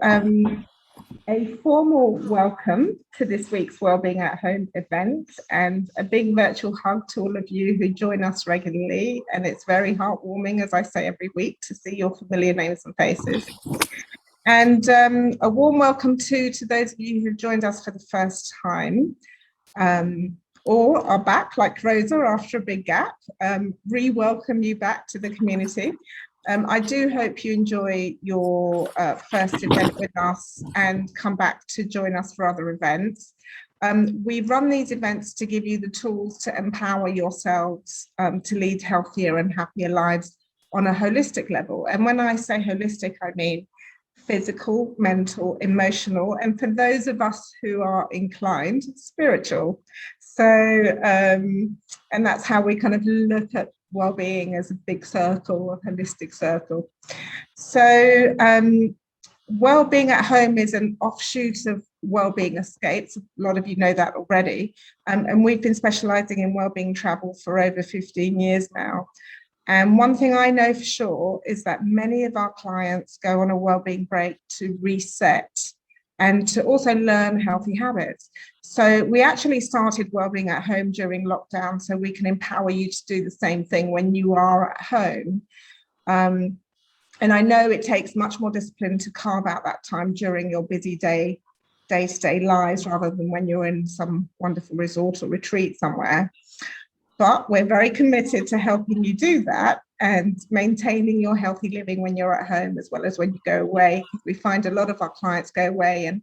So a formal welcome to this week's Wellbeing at Home event, and a big virtual hug to all of you who join us regularly. And it's very heartwarming, as I say every week, to see your familiar names and faces. And a warm welcome to those of you who've joined us for the first time, or are back like Rosa after a big gap. Re-welcome you back to the community. I do hope you enjoy your first event with us and come back to join us for other events. We run these events to give you the tools to empower yourselves to lead healthier and happier lives on a holistic level. And when I say holistic, I mean physical, mental, emotional, and for those of us who are inclined, spiritual. So, and that's how we kind of look at well-being as a big circle, a holistic circle. So well-being at home is an offshoot of Wellbeing Escapes. A lot of you know that already. And we've been specializing in wellbeing travel for over 15 years now. And one thing I know for sure is that many of our clients go on a wellbeing break to reset and to also learn healthy habits. So we actually started Wellbeing at Home during lockdown so we can empower you to do the same thing when you are at home. And I know it takes much more discipline to carve out that time during your busy day-to-day lives rather than when you're in some wonderful resort or retreat somewhere. But we're very committed to helping you do that and maintaining your healthy living when you're at home as well as when you go away. We find a lot of our clients go away and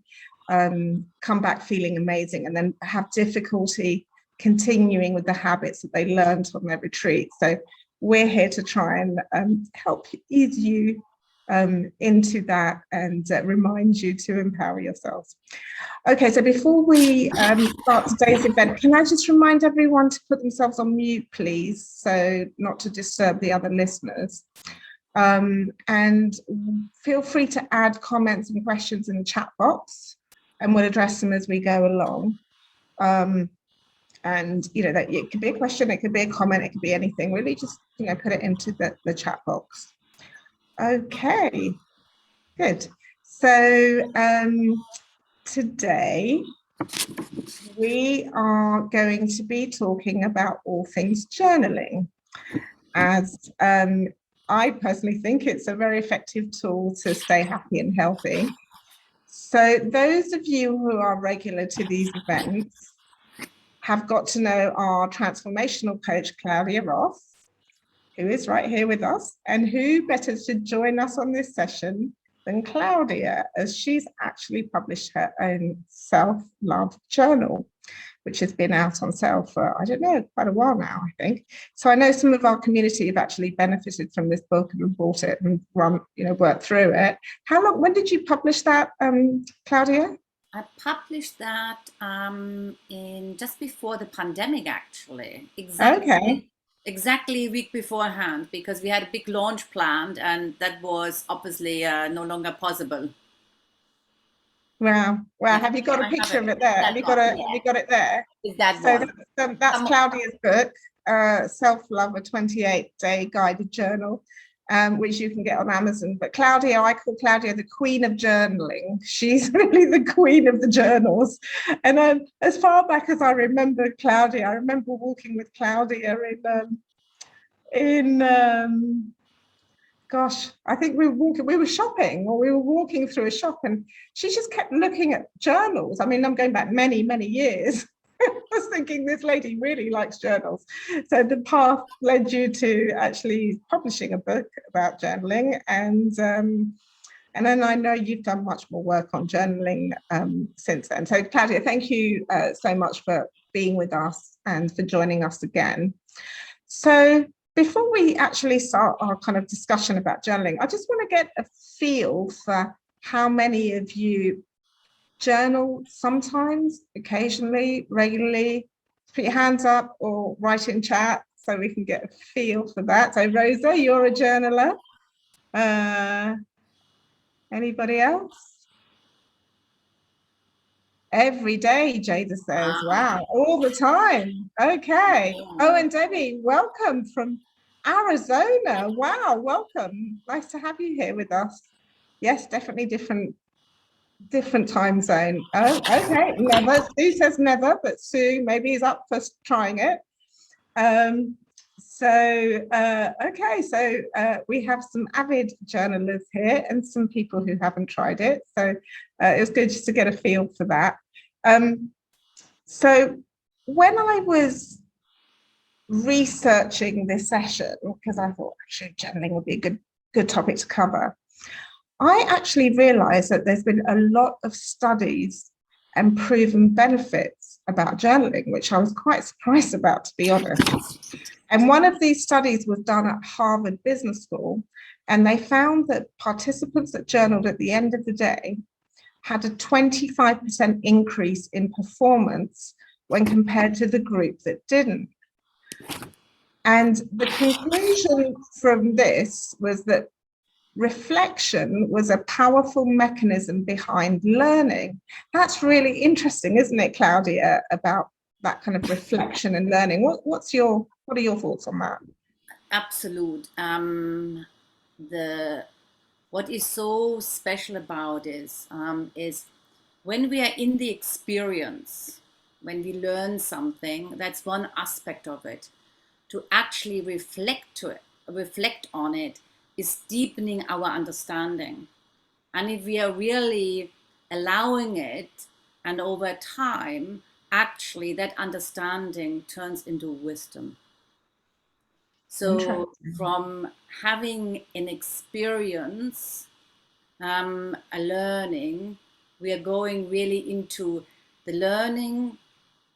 come back feeling amazing and then have difficulty continuing with the habits that they learned on their retreat. So we're here to try and help ease you into that and remind you to empower yourselves. Okay, so before we start today's event, can I just remind everyone to put themselves on mute, please, so not to disturb the other listeners. And feel free to add comments and questions in the chat box, and we'll address them as we go along. And you know that it could be a question, it could be a comment, it could be anything. Really, just put it into the chat box. Okay, good. So today we are going to be talking about all things journaling, as I personally think it's a very effective tool to stay happy and healthy. So those of you who are regular to these events have got to know our transformational coach, Claudia Roth, who is right here with us, and who better to join us on this session than Claudia, as she's actually published her own self-love journal, which has been out on sale for, I don't know, quite a while now, I think. So I know some of our community have actually benefited from this book and bought it and worked through it. How long, when did you publish that, Claudia? I published that in just before the pandemic, actually. Exactly a week beforehand, because we had a big launch planned and that was obviously no longer possible. Wow. Have you got a picture of it there? Have you got it there? Is that so that's Claudia's book, Self-Love, a 28-day guided journal, which you can get on Amazon. But Claudia, I call Claudia the queen of journaling. She's really the queen of the journals. And as far back as I remember Claudia, I remember walking with Claudia gosh, I think we were shopping, or we were walking through a shop, and she just kept looking at journals. I mean, I'm going back many, many years. I was thinking this lady really likes journals. So the path led you to actually publishing a book about journaling. And then I know you've done much more work on journaling since then. So Claudia, thank you so much for being with us and for joining us again. So before we actually start our kind of discussion about journaling, I just want to get a feel for how many of you journal sometimes, occasionally, regularly. Put your hands up or write in chat so we can get a feel for that. So Rosa, you're a journaler. Anybody else? Every day, Jada says. Wow, all the time. Okay. Oh, and Debbie, welcome from Arizona. Wow, welcome. Nice to have you here with us. Yes, definitely different Different time zone. Oh, okay. Never. Sue says never, but Sue maybe is up for trying it. Okay, so we have some avid journalers here and some people who haven't tried it. So it was good just to get a feel for that. So when I was researching this session, because I thought actually journaling would be a good topic to cover, I actually realized that there's been a lot of studies and proven benefits about journaling, which I was quite surprised about, to be honest. And one of these studies was done at Harvard Business School, and they found that participants that journaled at the end of the day had a 25% increase in performance when compared to the group that didn't. And the conclusion from this was that reflection was a powerful mechanism behind learning. That's really interesting, isn't it, Claudia, about that kind of reflection and learning? What are your thoughts on that? Absolute. What is so special about this is when we are in the experience, when we learn something, that's one aspect of it. To actually reflect on it is deepening our understanding. And if we are really allowing it, and over time, actually that understanding turns into wisdom. So from having an experience, a learning, we are going really into the learning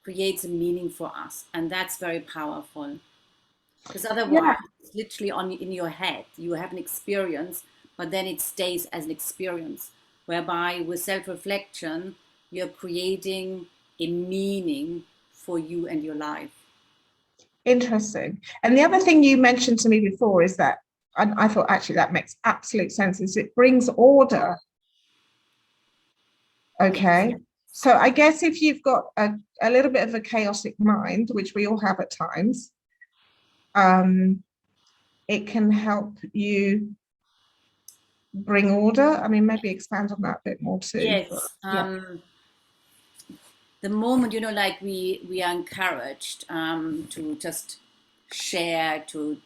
creates a meaning for us. And that's very powerful. Because otherwise, it's literally in your head. You have an experience, but then it stays as an experience. Whereby with self-reflection, you're creating a meaning for you and your life. Interesting. And the other thing you mentioned to me before is that, and I thought actually that makes absolute sense, is it brings order. Okay. Yes. So I guess if you've got a little bit of a chaotic mind, which we all have at times, it can help you bring order. I mean, maybe expand on that a bit more too. Yes. But, the moment, like we are encouraged to just share, to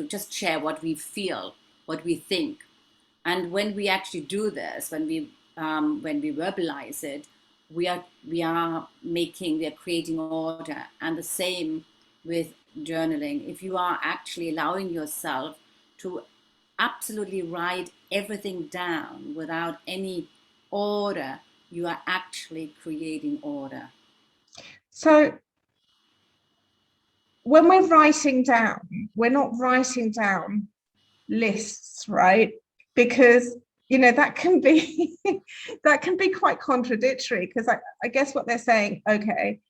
just share what we feel, what we think. And when we actually do this, when we verbalize it, we are creating order. And the same with journaling. If you are actually allowing yourself to absolutely write everything down without any order, you are actually creating order. So when we're writing down, we're not writing down lists, right? Because that can be quite contradictory, because I guess what they're saying, okay,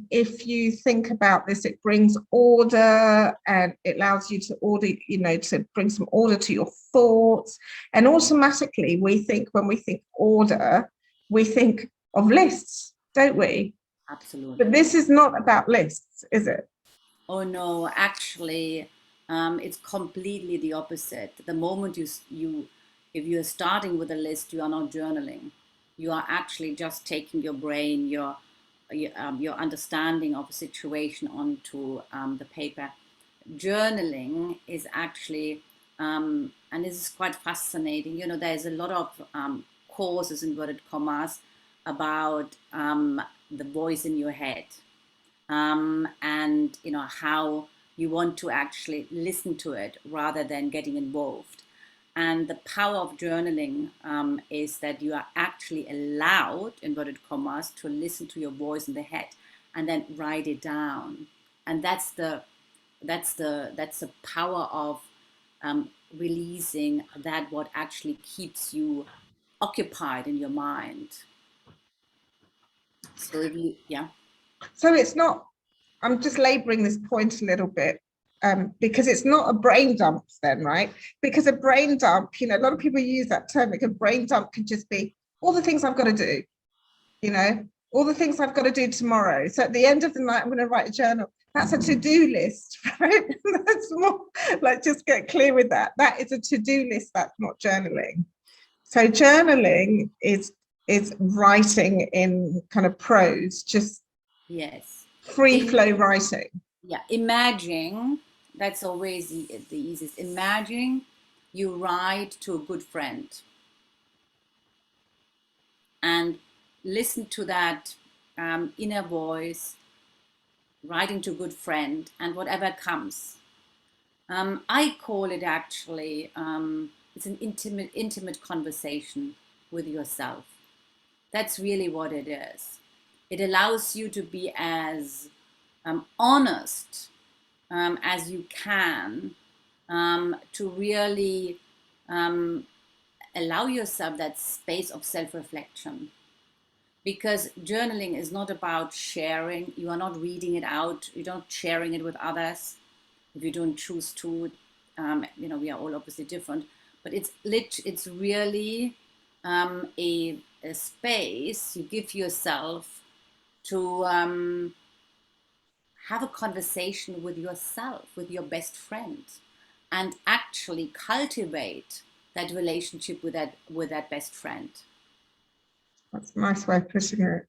if you think about this, it brings order and it allows you to to bring some order to your thoughts. And automatically when we think order, we think of lists, don't we? Absolutely. But this is not about lists, is it? Oh no, actually, it's completely the opposite. The moment if you're starting with a list, you are not journaling. You are actually just taking your brain, your understanding of a situation onto the paper. Journaling is actually, and this is quite fascinating. There's a lot of courses, inverted commas, about the voice in your head. And how you want to actually listen to it rather than getting involved. And the power of journaling is that you are actually allowed, inverted commas, to listen to your voice in the head and then write it down. And that's the power of releasing that what actually keeps you occupied in your mind. So So it's not, I'm just laboring this point a little bit, because it's not a brain dump then, right? Because a brain dump, a lot of people use that term, like a brain dump could just be all the things I've got to do, all the things I've got to do tomorrow. So at the end of the night, I'm going to write a journal. That's a to-do list, right? That's more like, just get clear with that. That is a to-do list. That's not journaling. So journaling is writing in kind of prose, just yes, free flow writing. Yeah, imagine, that's always the easiest. Imagine you write to a good friend and listen to that inner voice, writing to a good friend, and whatever comes. I call it actually, it's an intimate conversation with yourself. That's really what it is. It allows you to be as honest as you can, to really allow yourself that space of self-reflection. Because journaling is not about sharing. You are not reading it out. You're not sharing it with others. If you don't choose to, we are all obviously different. But it's really a space you give yourself to have a conversation with yourself, with your best friend, and actually cultivate that relationship with that best friend. That's a nice way of putting it.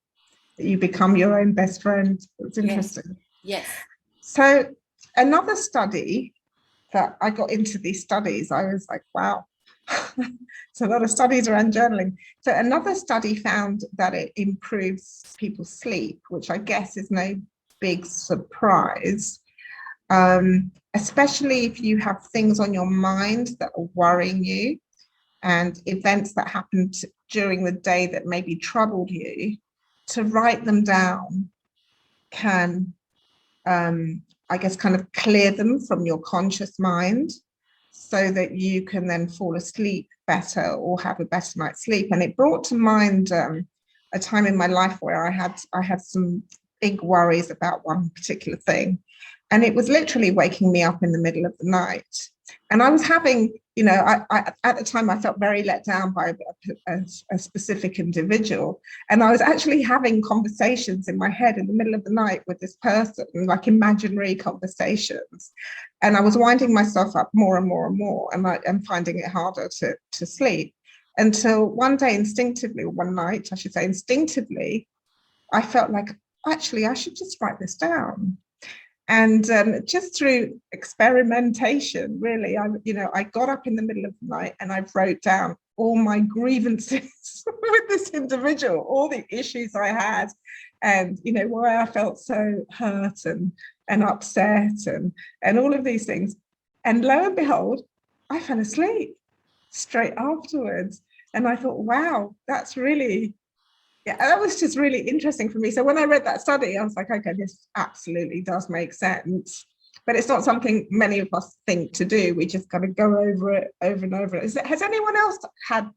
You become your own best friend. It's interesting. Yes. So another study that I got into these studies, I was like, wow. So a lot of studies around journaling. So another study found that it improves people's sleep, which I guess is no big surprise, especially if you have things on your mind that are worrying you and events that happened during the day that maybe troubled you. To write them down can, I guess, kind of clear them from your conscious mind so that you can then fall asleep better or have a better night's sleep. And it brought to mind a time in my life where I had some big worries about one particular thing. And it was literally waking me up in the middle of the night. And I was having, I at the time I felt very let down by a specific individual. And I was actually having conversations in my head in the middle of the night with this person, like imaginary conversations. And I was winding myself up more and more and more, and I'm finding it harder to sleep, until one day instinctively, or one night, I should say instinctively, I felt like, actually, I should just write this down. And just through experimentation, really, I got up in the middle of the night and I wrote down all my grievances with this individual, all the issues I had, and why I felt so hurt and upset and all of these things. And lo and behold, I fell asleep straight afterwards. And I thought, wow, that's really, yeah, that was just really interesting for me. So when I read that study, I was like, okay, this absolutely does make sense. But it's not something many of us think to do. We just kind of go over it over and over. Has anyone else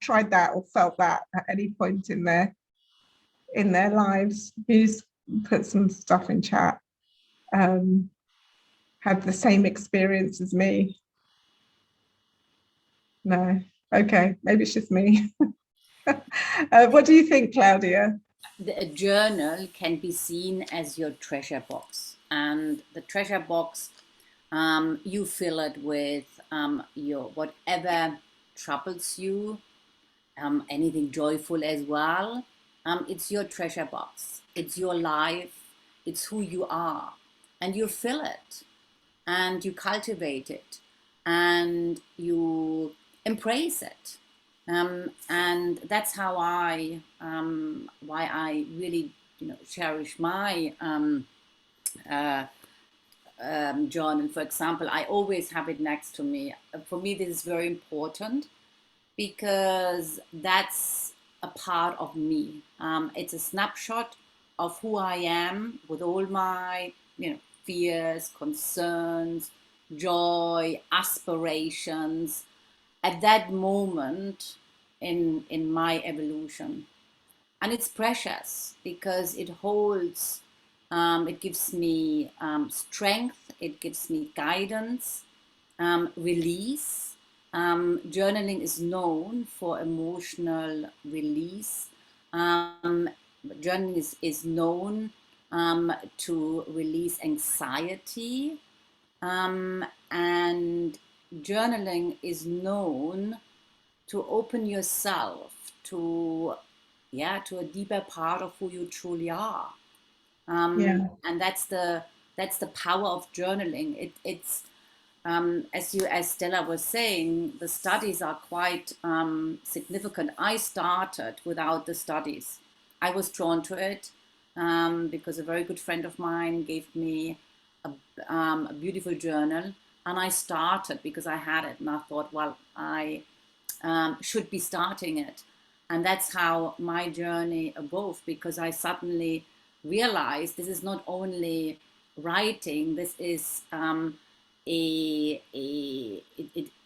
tried that or felt that at any point in their lives? Who's put some stuff in chat? Had the same experience as me? No. Okay, maybe it's just me. What do you think, Claudia? A journal can be seen as your treasure box, and the treasure box, you fill it with your whatever troubles you, anything joyful as well. It's your treasure box. It's your life. It's who you are, and you fill it, and you cultivate it, and you embrace it. And that's how why I really, cherish my journal. For example, I always have it next to me. For me, this is very important because that's a part of me. It's a snapshot of who I am with all my, fears, concerns, joy, aspirations at that moment in my evolution. And it's precious because it holds, it gives me strength, it gives me guidance, release. Journaling is known for emotional release. Journaling is known to release anxiety, and journaling is known open yourself to a deeper part of who you truly are. And that's the power of journaling. It's as Stella was saying, the studies are quite significant. I started without the studies. I was drawn to it because a very good friend of mine gave me a beautiful journal, and I started because I had it, and I thought, well, I should be starting it. And that's how my journey evolved, because I suddenly realized this is not only writing, this is it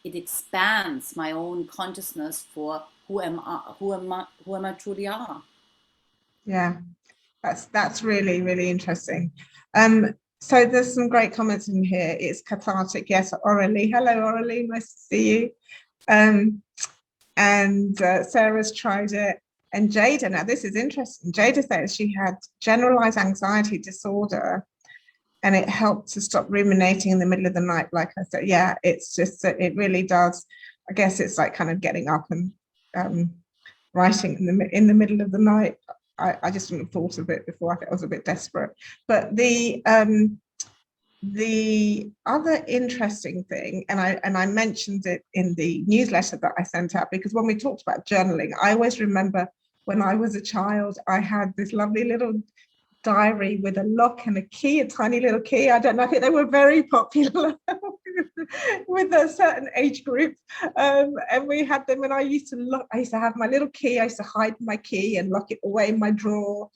expands my own consciousness for who am I truly are. Yeah, that's really, really interesting. So there's some great comments in here. It's cathartic. Yes, Aurelie. Hello, Aurelie. Nice to see you. And Sarah's tried it. And Jada, now this is interesting. Jada says she had generalized anxiety disorder, and it helped to stop ruminating in the middle of the night. Like I said, yeah, it's just that it really does. I guess it's like kind of getting up and writing in the middle of the night. I just hadn't thought of it before. I think I was a bit desperate. But the other interesting thing, and I mentioned it in the newsletter that I sent out, because when we talked about journaling, I always remember when I was a child, I had this lovely little diary with a lock and a key, a tiny little key. I don't know, I think they were very popular with a certain age group, and we had them, and I used to have my little key. I used to hide my key and lock it away in my drawer,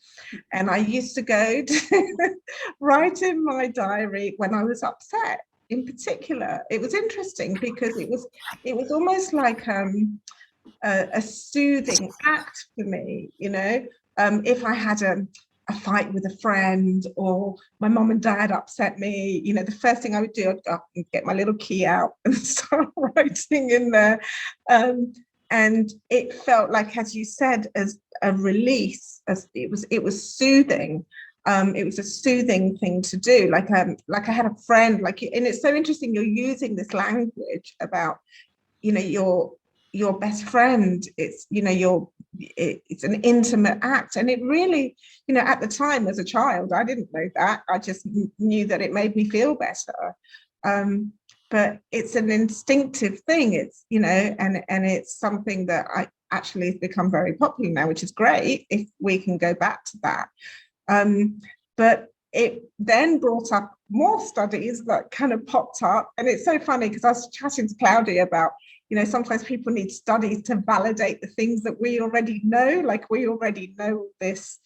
and I used to go to write in my diary when I was upset. In particular, it was interesting because it was almost like a soothing act for me, if I had a fight with a friend, or my mom and dad upset me, the first thing I would do, I'd go and get my little key out and start writing in there. And it felt like, as you said, as a release, as it was soothing. It was a soothing thing to do. Like I had a friend, and it's so interesting you're using this language about, your best friend. It's, it's an intimate act, and it really, at the time as a child, I didn't know that. I just knew that it made me feel better. But it's an instinctive thing. It's, and it's something that I actually has become very popular now, which is great if we can go back to that. But it then brought up more studies that kind of popped up, and it's so funny because I was chatting to Claudia about, sometimes people need studies to validate the things that we already know, like we already know this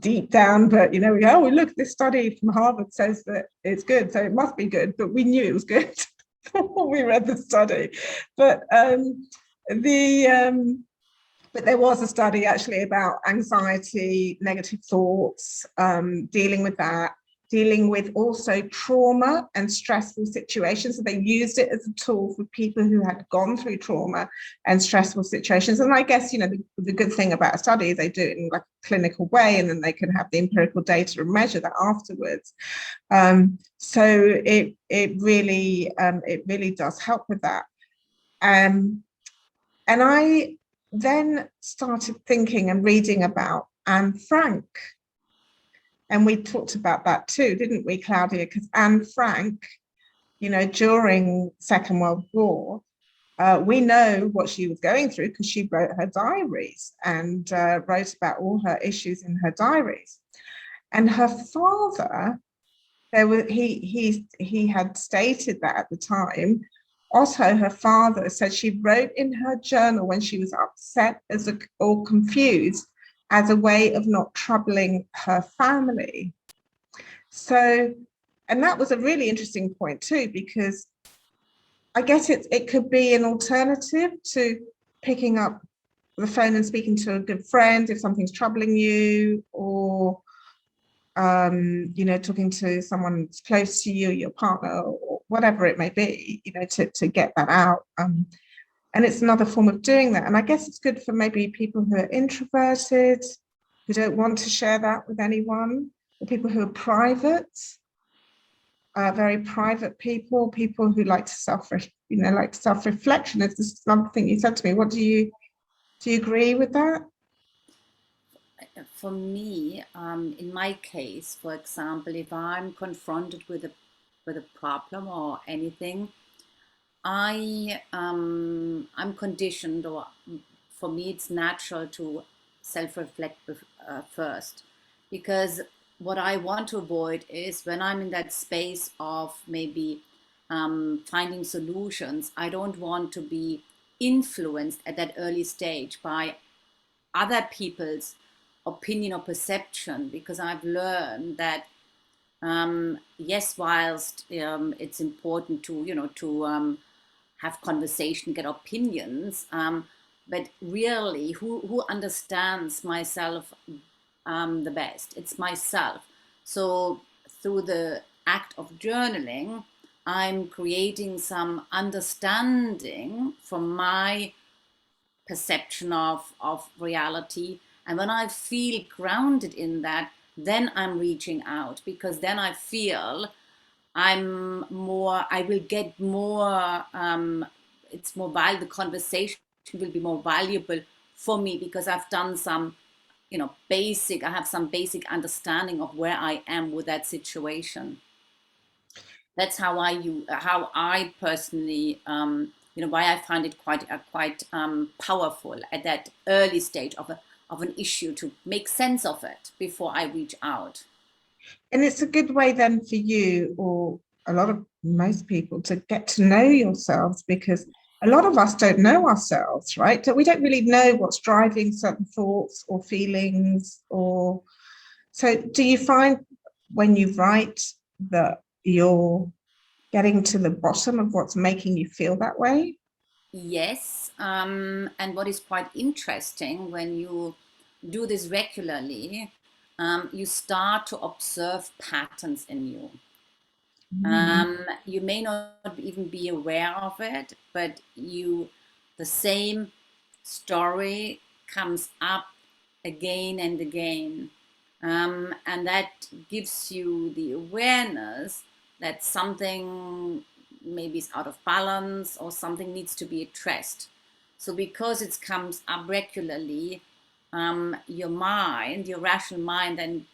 deep down, but we go, oh, look, this study from Harvard says that it's good, so it must be good, but we knew it was good before we read the study. But but there was a study actually about anxiety, negative thoughts, dealing with that, dealing with also trauma and stressful situations. So they used it as a tool for people who had gone through trauma and stressful situations. And I guess, the good thing about a study is they do it in like a clinical way, and then they can have the empirical data and measure that afterwards. So it really does help with that. And I then started thinking and reading about Anne Frank. And we talked about that too, didn't we, Claudia? Because Anne Frank, during Second World War, we know what she was going through because she wrote her diaries and wrote about all her issues in her diaries. And her father, he had stated that at the time. Also, her father said she wrote in her journal when she was upset or confused as a way of not troubling her family. So, and that was a really interesting point too, because I guess it could be an alternative to picking up the phone and speaking to a good friend if something's troubling you, or talking to someone close to you, your partner, or whatever it may be, to get that out. And it's another form of doing that. And I guess it's good for maybe people who are introverted, who don't want to share that with anyone, or people who are private. very private people, people who like to like self-reflection. Is this something you said to me? What do you agree with that? For me, in my case, for example, if I'm confronted with a problem or anything, I'm conditioned, or for me, it's natural to self-reflect first, because what I want to avoid is when I'm in that space of maybe finding solutions, I don't want to be influenced at that early stage by other people's opinion or perception, because I've learned that yes, whilst it's important to have conversation, get opinions, but really, who understands myself the best? It's myself. So through the act of journaling, I'm creating some understanding from my perception of reality. And when I feel grounded in that, then I'm reaching out, because then I feel I will get more, it's more valuable, the conversation will be more valuable for me, because I've done some, I have some basic understanding of where I am with that situation. That's how I personally, why I find it quite powerful at that early stage of an issue, to make sense of it before I reach out. And it's a good way then for you, or most people, to get to know yourselves, because a lot of us don't know ourselves, right? So we don't really know what's driving certain thoughts or feelings. Or so do you find when you write that you're getting to the bottom of what's making you feel that way? Yes, and what is quite interesting, when you do this regularly, you start to observe patterns in you. You may not even be aware of it, but the same story comes up again and again. And that gives you the awareness that something maybe is out of balance, or something needs to be addressed. So because it comes up regularly, your mind, your rational mind, then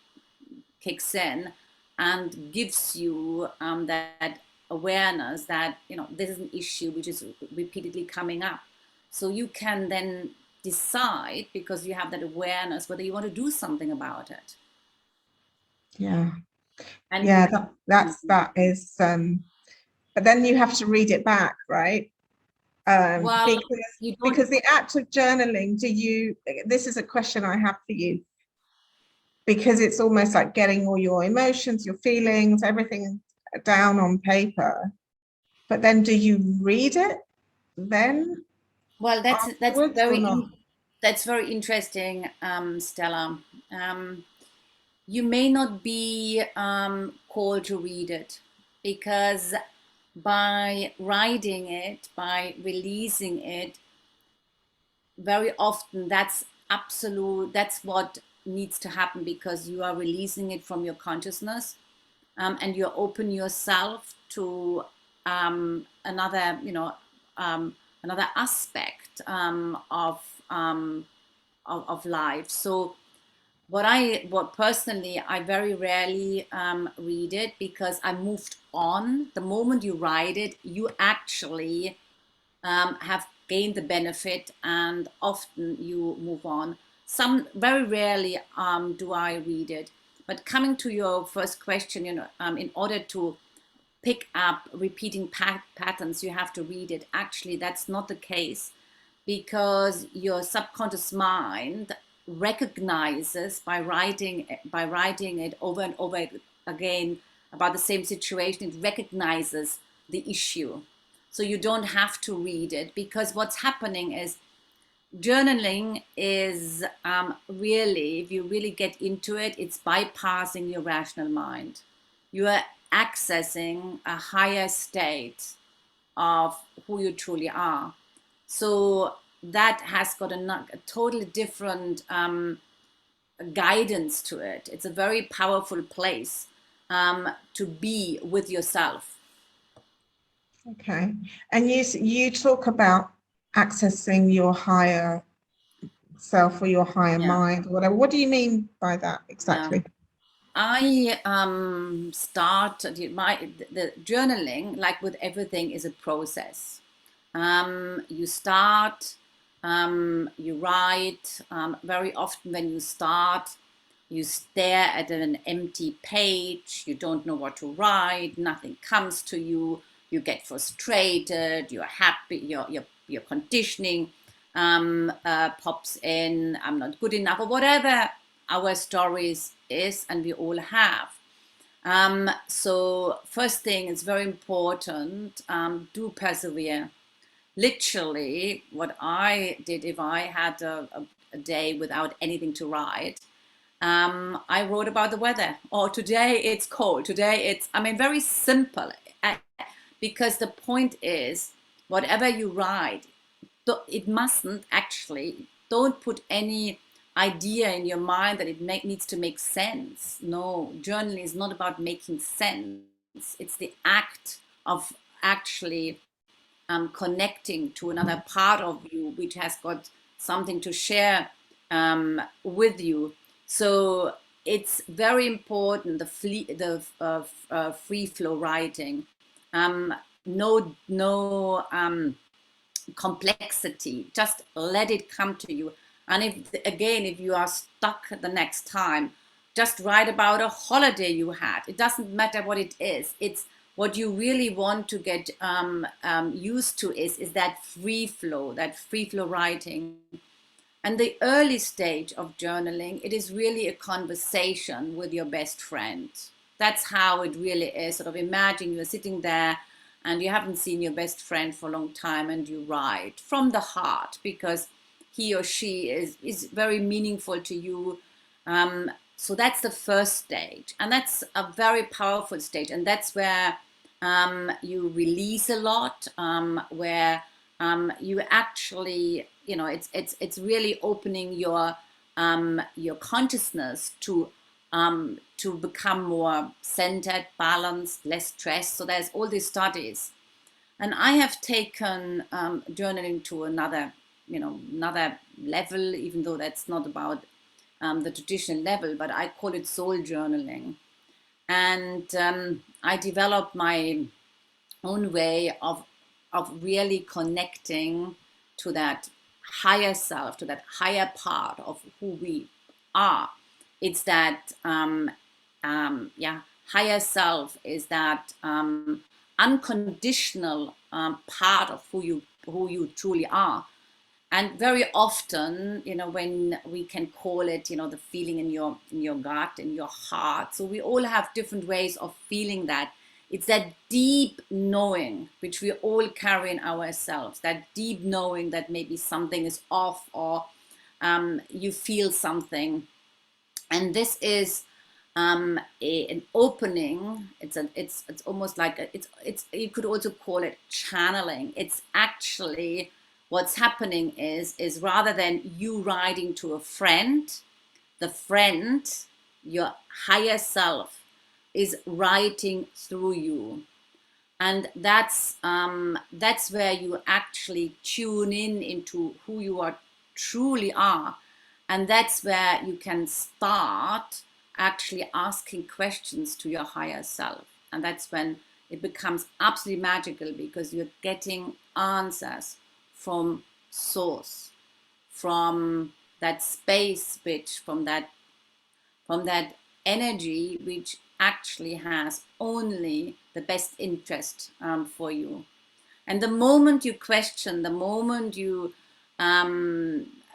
kicks in and gives you that awareness that this is an issue which is repeatedly coming up. So you can then decide, because you have that awareness, whether you want to do something about it. Yeah. And Yeah, that is but then you have to read it back, right? well, you don't. Because the act of journaling, this is a question I have for you, because it's almost like getting all your emotions, your feelings, everything down on paper. But then do you read it then Well, afterwards or not? that's very interesting, Stella. You may not be called to read it, because by writing it, by releasing it, very often that's what needs to happen, because you are releasing it from your consciousness, and you open yourself to another another aspect of life. So what personally, I very rarely read it, because I moved on. The moment you write it, you actually have gained the benefit, and often you move on. Some Very rarely do I read it. But coming to your first question, in order to pick up repeating patterns, you have to read it. Actually, that's not the case, because your subconscious mind recognizes, by writing it over and over again about the same situation, it recognizes the issue. So you don't have to read it, because what's happening is, journaling is really, if you really get into it, it's bypassing your rational mind. You are accessing a higher state of who you truly are. So that has got a totally different guidance to it. It's a very powerful place. to be with yourself. Okay. And you talk about accessing your higher self or your higher mind or whatever. What do you mean by that exactly? I started the journaling, like with everything, is a process. You start, you write. Very often when you start, you stare at an empty page, you don't know what to write, nothing comes to you, you get frustrated, you're happy, your conditioning pops in, I'm not good enough, or whatever our stories is, and we all have. So first thing, it's very important, do persevere. Literally, what I did, if I had a day without anything to write, I wrote about the weather. Or today it's cold. Today it's, I mean, very simple. Because the point is, whatever you write, it mustn't actually, don't put any idea in your mind that it needs to make sense. No, journaling is not about making sense. It's the act of actually connecting to another part of you which has got something to share with you. So it's very important, the free flow writing. No complexity, just let it come to you. And if you are stuck the next time, just write about a holiday you had. It doesn't matter what it is. It's what you really want to get used to is that free flow writing. And the early stage of journaling, it is really a conversation with your best friend. That's how it really is. Sort of imagine you're sitting there and you haven't seen your best friend for a long time, and you write from the heart because he or she is very meaningful to you. So that's the first stage, and that's a very powerful stage, and that's where you release a lot, where you actually, it's really opening your consciousness to become more centered, balanced, less stressed. So there's all these studies, and I have taken journaling to another level, even though that's not about the traditional level, but I call it soul journaling. And I developed my own way of really connecting to that higher self, to that higher part of who we are. It's that higher self is that unconditional part of who you truly are. And very often, when we can call it, the feeling in your gut, in your heart. So we all have different ways of feeling that. It's that deep knowing which we all carry in ourselves, that deep knowing that maybe something is off, or you feel something. And this is an opening. It's almost like it's you could also call it channeling. It's actually what's happening is rather than you writing to a friend, the friend, your higher self, is writing through you. And that's where you actually tune into who you are truly are. And that's where you can start actually asking questions to your higher self. And that's when it becomes absolutely magical, because you're getting answers from source, from that space, from that energy which actually has only the best interest for you. And the moment you question, the moment you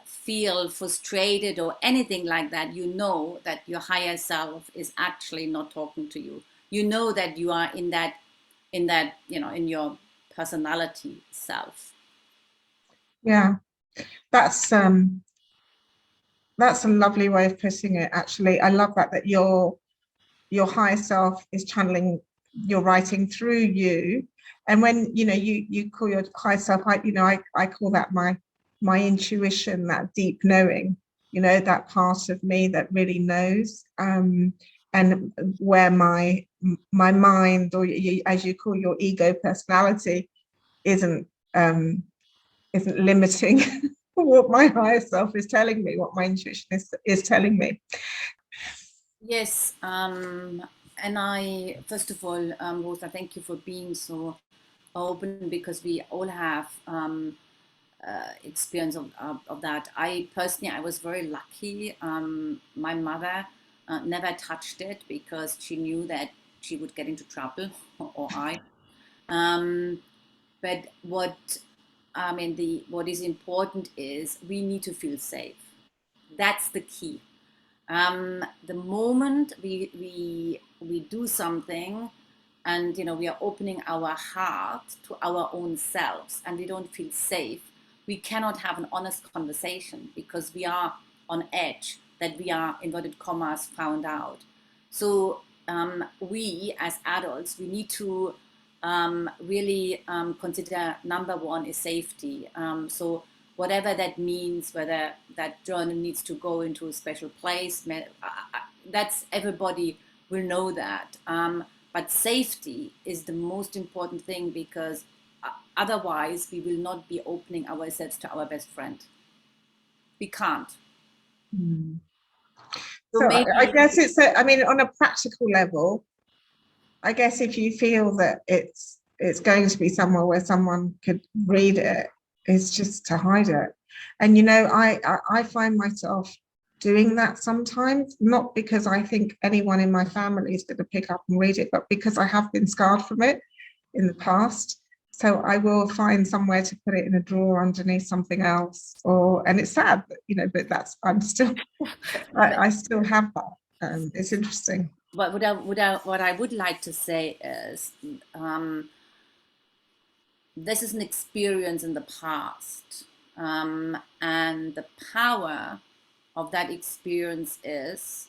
feel frustrated or anything like that, you know that your higher self is actually not talking to you. You know that you are in your personality self. Yeah, that's a lovely way of putting it. Actually, I love that your higher self is channeling your writing through you. And when you call your higher self, I call that my intuition, that deep knowing, that part of me that really knows. and where my mind, or as you call your ego personality, isn't limiting what my higher self is telling me, what my intuition is telling me. Yes, and I, first of all, Rosa, thank you for being so open, because we all have experience of that. I personally, I was very lucky. My mother never touched it because she knew that she would get into trouble, or I. But what is important is we need to feel safe. That's the key. The moment we do something, and we are opening our heart to our own selves, and we don't feel safe, we cannot have an honest conversation, because we are on edge that we are, inverted commas, found out. So we as adults, we need to really consider, number one is safety. So whatever that means, whether that journal needs to go into a special place, that's, everybody will know that. But safety is the most important thing, because otherwise we will not be opening ourselves to our best friend. We can't. So I guess it's on a practical level, I guess if you feel that it's going to be somewhere where someone could read it, it's just to hide it. And I find myself doing that sometimes, not because I think anyone in my family is going to pick up and read it, but because I have been scarred from it in the past. So I will find somewhere to put it in a drawer underneath something else, and it's sad, but that's, I'm still, I still have that. It's interesting. But what I would like to say is, this is an experience in the past, and the power of that experience is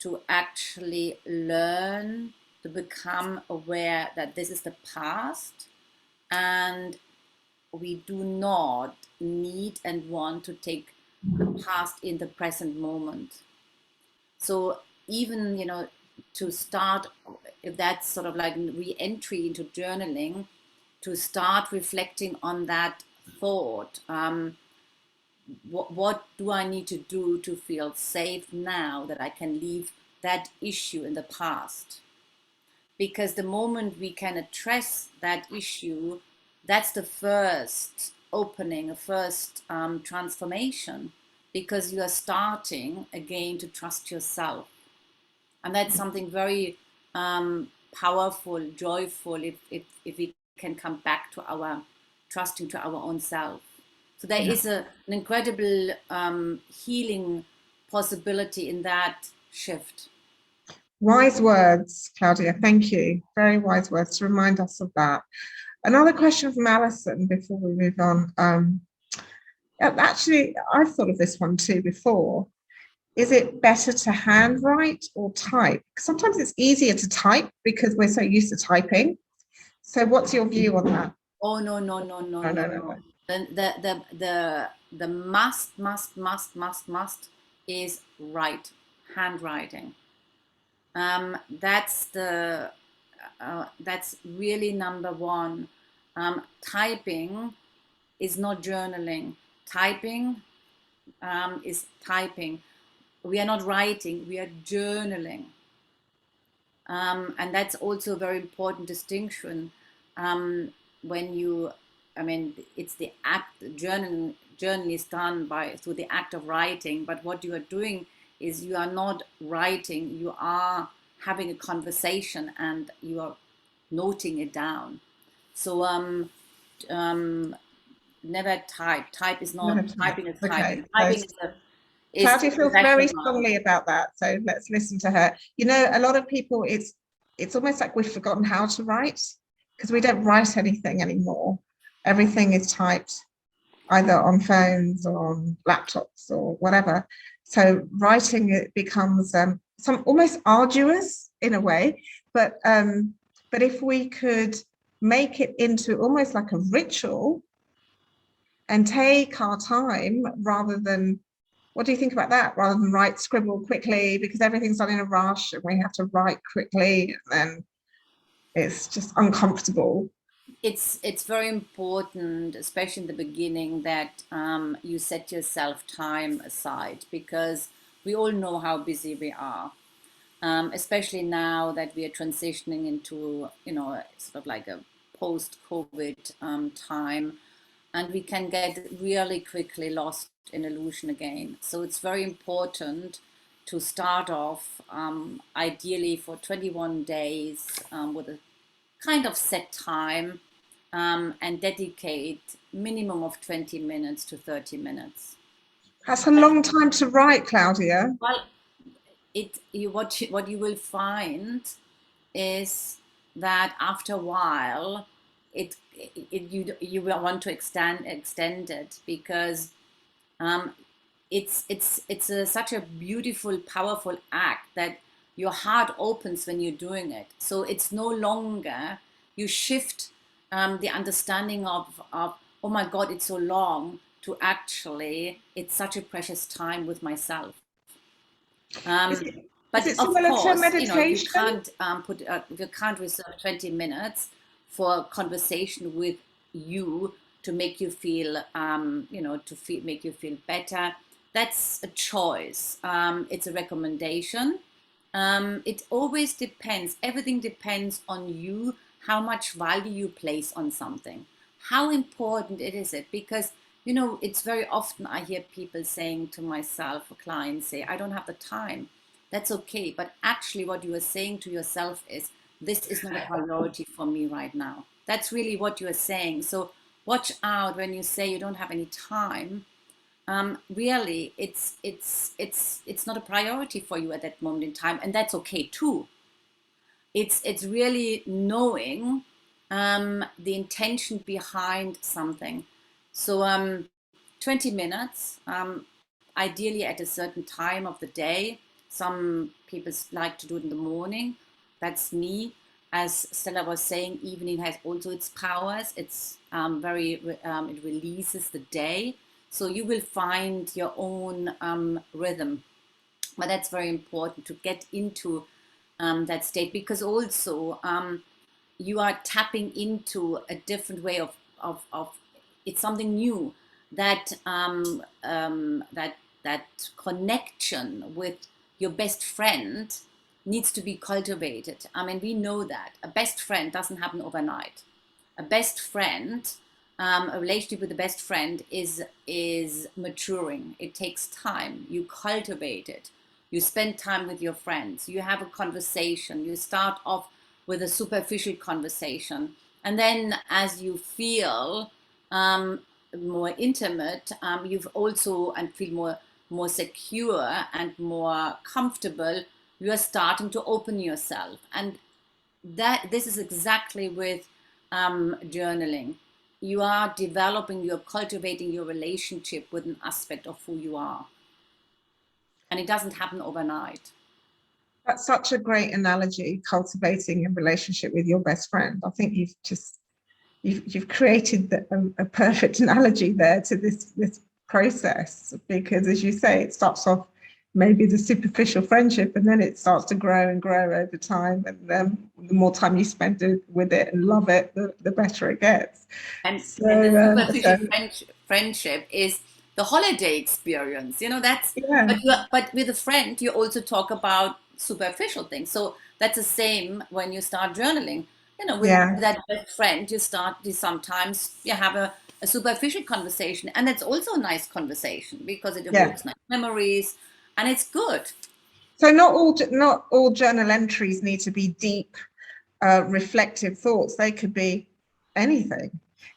to actually learn to become aware that this is the past, and we do not need and want to take the past in the present moment. So even, to start, if that's sort of like re-entry into journaling, to start reflecting on that thought. What do I need to do to feel safe now, that I can leave that issue in the past? Because the moment we can address that issue, that's the first opening, a first transformation, because you are starting again to trust yourself. And that's something very powerful, joyful, if we can come back to our trusting to our own self. So there is an incredible healing possibility in that shift. Wise words, Claudia. Thank you. Very wise words to remind us of that. Another question from Alison before we move on. Actually, I've thought of this one too before. Is it better to handwrite or type? Sometimes it's easier to type because we're so used to typing. So what's your view on that? Oh, no. The must is handwriting. That's really number one. Typing is not journaling. Typing is typing. We are not writing, we are journaling. And that's also a very important distinction. When you, it's the act, journaling is done through the act of writing, but what you are doing is you are not writing, you are having a conversation and you are noting it down. So never type. Type is not typing, is typing. Typing is Claudia feels very strongly about that, so let's listen to her. A lot of people, it's almost like we've forgotten how to write, because we don't write anything anymore. Everything is typed either on phones or on laptops or whatever. So writing, it becomes some almost arduous in a way, but if we could make it into almost like a ritual and take our time rather than What do you think about that, rather than scribble quickly, because everything's done in a rush and we have to write quickly, and then it's just uncomfortable? It's very important, especially in the beginning, that you set yourself time aside, because we all know how busy we are, especially now that we are transitioning into, sort of like a post-COVID time, and we can get really quickly lost in illusion again. So it's very important to start off, ideally for 21 days, with a kind of set time, and dedicate minimum of 20 minutes to 30 minutes. That's a long time to write, Claudia. Well, what you will find is that after a while, you will want to extend it, because um, it's such a beautiful, powerful act that your heart opens when you're doing it. So it's no longer, you shift the understanding of, oh my God, it's so long, to actually, it's such a precious time with myself. Is Um, it, is but it of similar to course, you meditation? can't you can't reserve 20 minutes for conversation with you to make you feel, make you feel better. That's a choice. It's a recommendation. It always depends. Everything depends on you, how much value you place on something, how important it is it. Because, it's very often I hear people saying to myself, or clients say, I don't have the time. That's okay. But actually, what you are saying to yourself is, this is not a priority for me right now. That's really what you are saying. So watch out when you say you don't have any time. Really, it's not a priority for you at that moment in time, and that's okay too. It's really knowing the intention behind something. So 20 minutes, ideally at a certain time of the day. Some people like to do it in the morning. That's me. As Stella was saying, evening has also its powers. It's it releases the day. So you will find your own rhythm. But that's very important to get into that state, because also you are tapping into a different way of it's something new, that that connection with your best friend needs to be cultivated. I mean, we know that a best friend doesn't happen overnight. A best friend, a relationship with a best friend is maturing. It takes time. You cultivate it. You spend time with your friends. You have a conversation. You start off with a superficial conversation, and then as you feel more intimate, you've also, and feel more secure and more comfortable, you are starting to open yourself. And that this is exactly with journaling. You are developing, you're cultivating your relationship with an aspect of who you are, and it doesn't happen overnight. That's such a great analogy, cultivating a relationship with your best friend. I think you've created a perfect analogy there to this process, because as you say, it starts off maybe the superficial friendship, and then it starts to grow and grow over time, and the more time you spend with it and love it, the better it gets. And the superficial friendship is the holiday experience. That's, yeah, but with a friend, you also talk about superficial things. So that's the same when you start journaling. With yeah, that best friend, you sometimes you have a superficial conversation, and it's also a nice conversation because it yeah. evokes nice memories, and it's good. So not all journal entries need to be deep, reflective thoughts. They could be anything.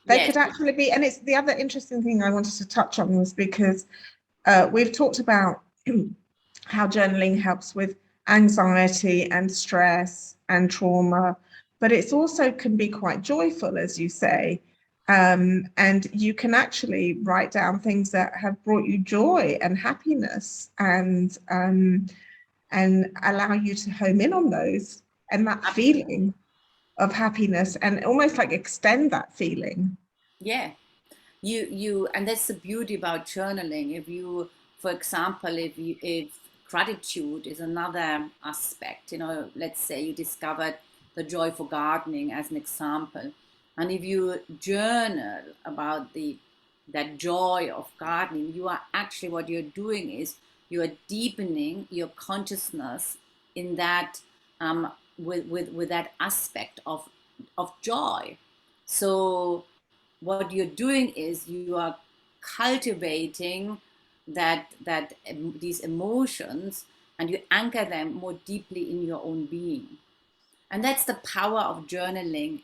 They Yes. could actually be, and it's the other interesting thing I wanted to touch on was because we've talked about how journaling helps with anxiety and stress and trauma, but it's also can be quite joyful, as you say. And you can actually write down things that have brought you joy and happiness, and allow you to home in on those and that feeling of happiness, and almost like extend that feeling. Yeah. And that's the beauty about journaling. If you for example, if gratitude is another aspect, let's say you discovered the joy for gardening as an example, and if you journal about that joy of gardening, you are actually, what you're doing is you are deepening your consciousness in that, with that aspect of joy. So what you're doing is you are cultivating these emotions, and you anchor them more deeply in your own being. And that's the power of journaling.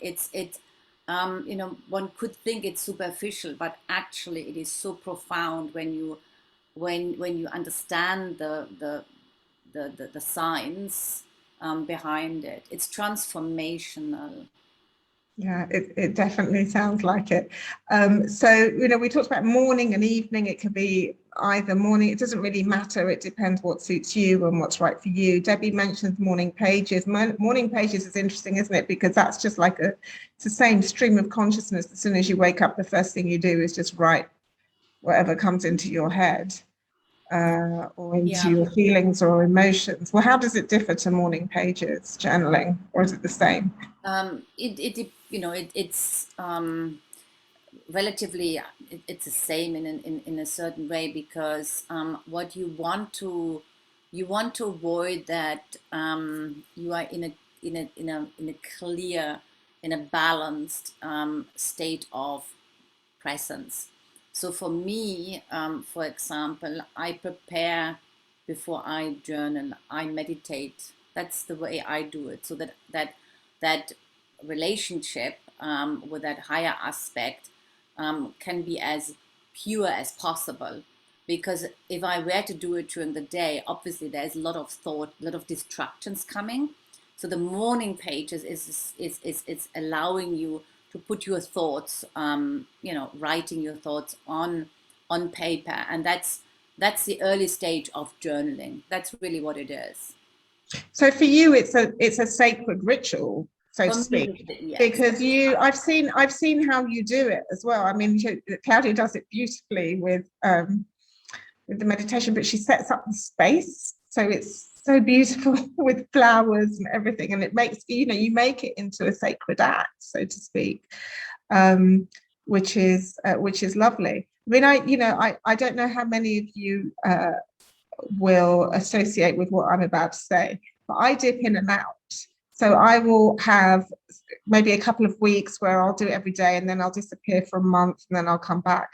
One could think it's superficial, but actually it is so profound when you understand the science behind it. It's transformational. Yeah, it definitely sounds like it. So, we talked about morning and evening. It could be either morning. It doesn't really matter. It depends what suits you and what's right for you. Debbie mentioned morning pages. Morning pages is interesting, isn't it? Because that's just like it's the same stream of consciousness. As soon as you wake up, the first thing you do is just write whatever comes into your head or into your feelings or emotions. Well, how does it differ to morning pages journaling, or is it the same? It's relatively, it's the same in a certain way, because what you want to avoid that, you are in a clear, in a balanced state of presence. So for me, for example, I prepare before I journal. I meditate. That's the way I do it. So that relationship with that higher aspect can be as pure as possible. Because if I were to do it during the day, obviously there's a lot of thought, a lot of distractions coming. So the morning pages is allowing you to put your thoughts, writing your thoughts on paper, and that's the early stage of journaling. That's really what it is. So for you, it's a sacred ritual, so to speak, Yes. because I've seen how you do it as well. I mean, Claudia does it beautifully with the meditation, but she sets up the space, so it's so beautiful with flowers and everything, and it makes you make it into a sacred act, so to speak, which is lovely. I mean, I don't know how many of you will associate with what I'm about to say, but I dip in and out. So I will have maybe a couple of weeks where I'll do it every day, and then I'll disappear for a month, and then I'll come back.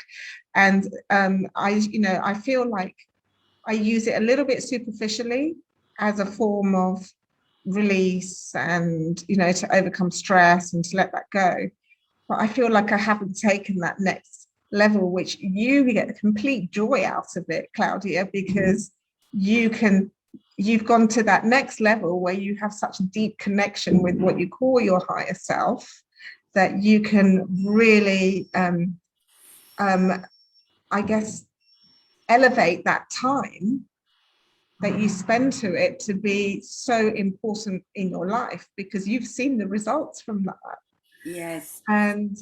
And I feel like I use it a little bit superficially as a form of release and, to overcome stress and to let that go. But I feel like I haven't taken that next level, which you get the complete joy out of it, Claudia, because you've gone to that next level where you have such a deep connection with what you call your higher self that you can really, I guess, elevate that time that you spend to it to be so important in your life, because you've seen the results from that. Yes. And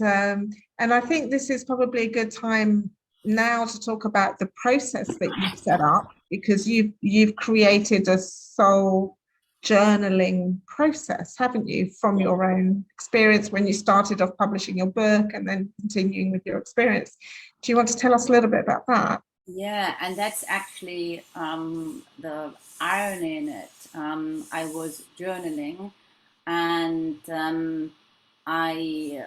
I think this is probably a good time now to talk about the process that you've set up, because you've created a soul journaling process, haven't you, from your own experience when you started off publishing your book and then continuing with your experience. Do you want to tell us a little bit about that? Yeah, and that's actually the irony in it. I was journaling, and I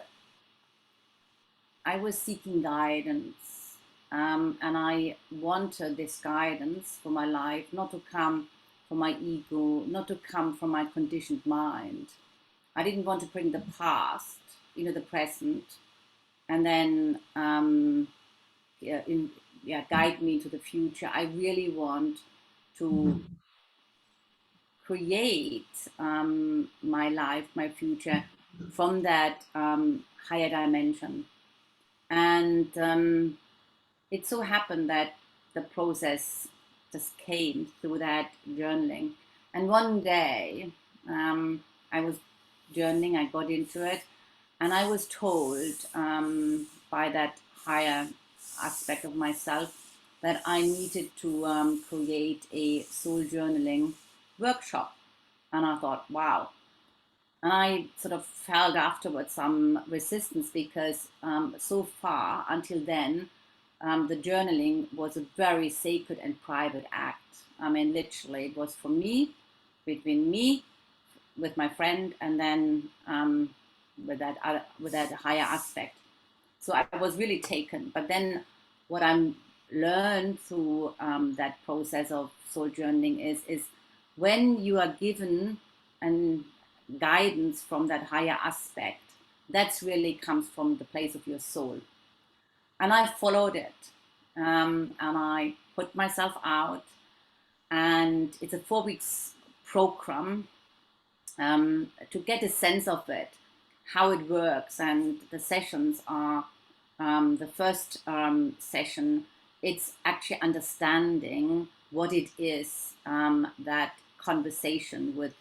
was seeking guidance, and I wanted this guidance for my life, not to come from my ego, not to come from my conditioned mind. I didn't want to bring the past, the present, and then guide me to the future. I really want to create my life, my future, from that higher dimension. And it so happened that the process just came through that journaling. And one day I was journaling, I got into it, and I was told by that higher aspect of myself that I needed to create a soul journaling workshop. And I thought, wow. And I sort of felt afterwards some resistance because so far until then, the journaling was a very sacred and private act. I mean, literally, it was for me, between me, with my friend, and then with that higher aspect. So I was really taken. But then, what I learned through that process of soul journaling is when you are given an guidance from that higher aspect, that's really comes from the place of your soul. And I followed it, and I put myself out, and it's a 4 weeks program to get a sense of it, how it works. And the sessions are the first session, it's actually understanding what it is, that conversation with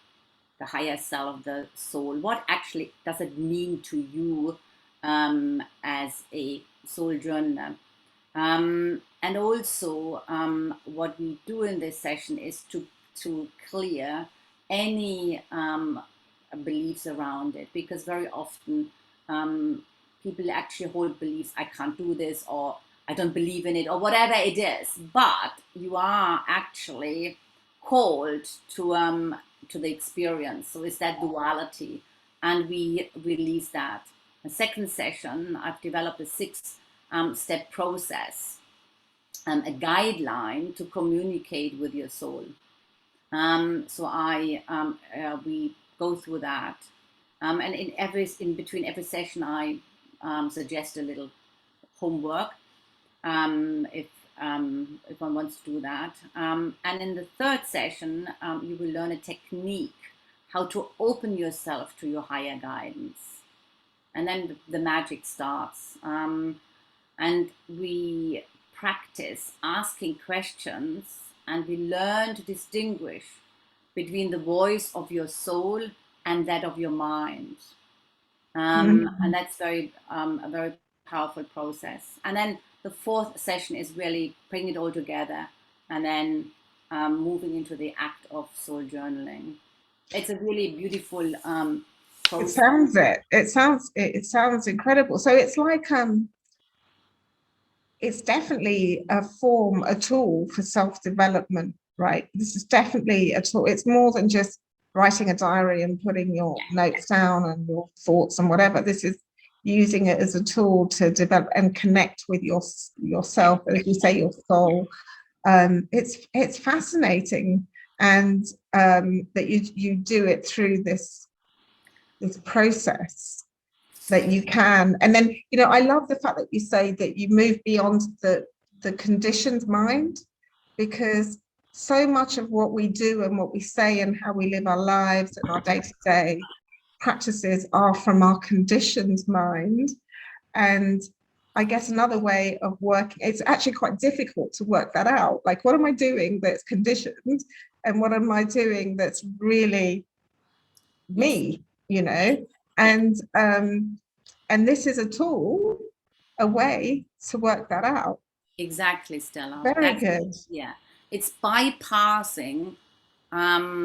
the higher self, the soul. What actually does it mean to you as a soul journaler? And also, what we do in this session is to clear any beliefs around it, because very often people actually hold beliefs, I can't do this, or I don't believe in it, or whatever it is. But you are actually called to the experience. So it's that duality, and we release that. The second session, I've developed a 6-step process, a guideline to communicate with your soul. We go through that, and in between every session, I suggest a little homework, if one wants to do that. And in the third session, you will learn a technique how to open yourself to your higher guidance, and then the magic starts. And we practice asking questions, and we learn to distinguish between the voice of your soul and that of your mind. And that's a very powerful process. And then the fourth session is really bringing it all together, and then moving into the act of soul journaling. It's a really beautiful process. It sounds incredible. So it's like it's definitely a tool for self-development, right? This is definitely a tool. It's more than just writing a diary and putting your notes down and your thoughts and whatever. This is using it as a tool to develop and connect with yourself, as you say, your soul. It's fascinating, and that you do it through this process, that you can. And then, I love the fact that you say that you move beyond the conditioned mind, because so much of what we do and what we say and how we live our lives and our day-to-day practices are from our conditioned mind. And I guess another way of working, it's actually quite difficult to work that out. Like, what am I doing that's conditioned, and what am I doing that's really me, and this is a tool, a way to work that out. Exactly, Stella. Very good. Yeah, it's bypassing the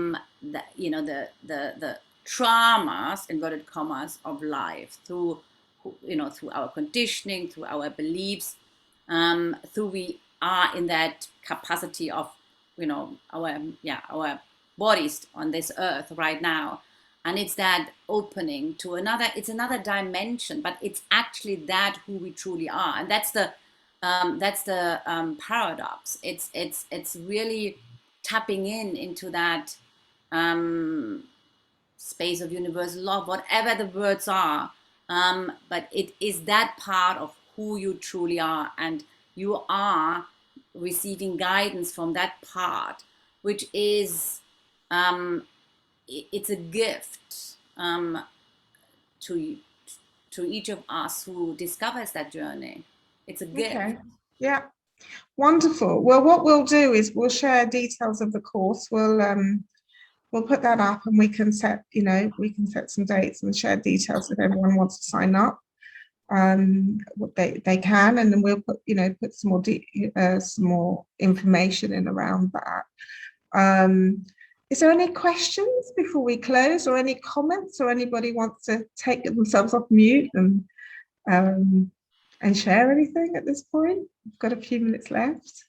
traumas, inverted commas, of life through our conditioning, through our beliefs, through we are in that capacity of our bodies on this earth right now. And it's that opening to another dimension, but it's actually that who we truly are. And that's the paradox. It's really tapping into that space of universal love, whatever the words are. But it is that part of who you truly are, and you are receiving guidance from that part, which is it's a gift to each of us who discovers that journey. It's a gift. Okay. Yeah. Wonderful. Well, what we'll do is we'll share details of the course. We'll put that up, and we can set some dates and share details if everyone wants to sign up. what they can, and then we'll put some more information in around that. Is there any questions before we close, or any comments, or anybody wants to take themselves off mute and share anything at this point? We've got a few minutes left.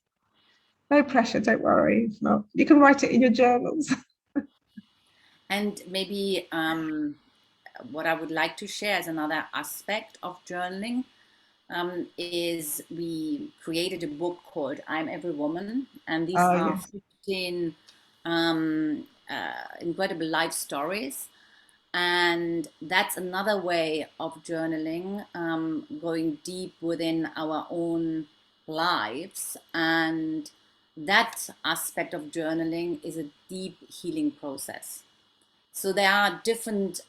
No pressure, don't worry. If not, you can write it in your journals. And maybe what I would like to share as another aspect of journaling is we created a book called I'm Every Woman, and these are 15 incredible life stories. And that's another way of journaling, going deep within our own lives. And that aspect of journaling is a deep healing process. So there are different,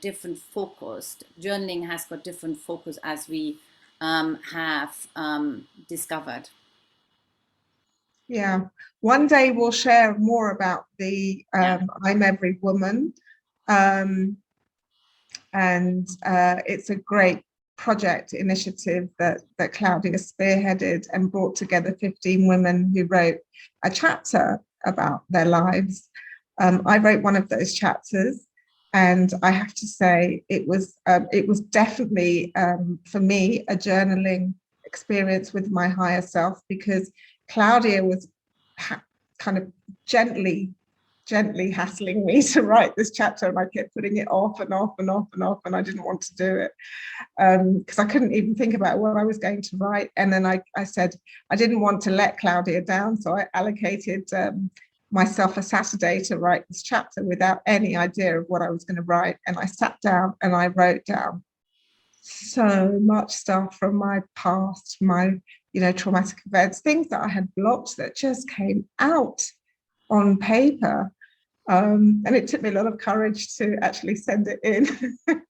different focused. Journaling has got different focus, as we have discovered. Yeah, one day we'll share more about the I'm Every Woman, and it's a great project initiative that Claudia spearheaded and brought together 15 women who wrote a chapter about their lives. I wrote one of those chapters, and I have to say it was definitely for me a journaling experience with my higher self, because Claudia was kind of gently hassling me to write this chapter, and I kept putting it off and off and off and off, and I didn't want to do it because I couldn't even think about what I was going to write. And then I said I didn't want to let Claudia down, so I allocated myself a Saturday to write this chapter without any idea of what I was going to write. And I sat down and I wrote down so much stuff from my past, my traumatic events, things that I had blocked that just came out on paper. And it took me a lot of courage to actually send it in.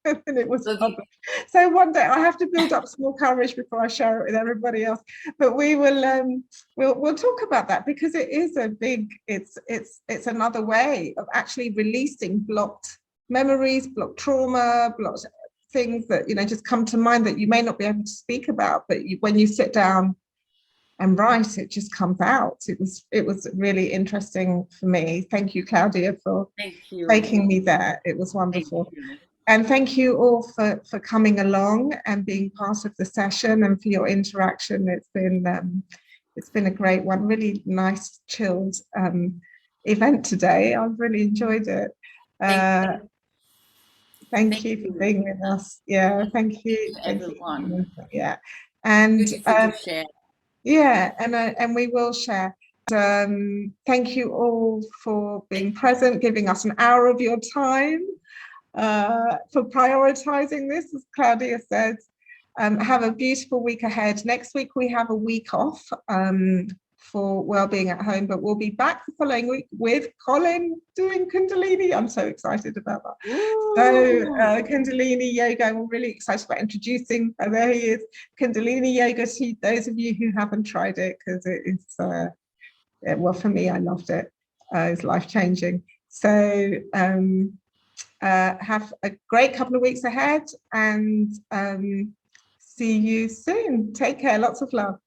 And it was published. So one day I have to build up some more courage before I share it with everybody else. But we will we'll talk about that, because it is a big, it's another way of actually releasing blocked memories, blocked trauma, blocked things that just come to mind that you may not be able to speak about, but when you sit down and write, it just comes out. It was really interesting for me. Thank you, Claudia, for taking me there. It was wonderful. And thank you all for coming along and being part of the session, and for your interaction. It's been a great one, really nice, chilled event today. I've really enjoyed it. Thank you for being with us. Yeah, thank you. Thank you, everyone. Yeah, and beautiful to share. Yeah, and we will share. Thank you all for being present, giving us an hour of your time, for prioritizing this, as Claudia said. Have a beautiful week ahead. Next week we have a week off for Wellbeing at Home, but we'll be back the following week with Colin doing Kundalini. I'm so excited about that. Ooh. So Kundalini yoga, we're really excited about introducing, there he is, Kundalini yoga to those of you who haven't tried it, because it is, well, for me, I loved it. It's life-changing. So have a great couple of weeks ahead, and see you soon. Take care. Lots of love.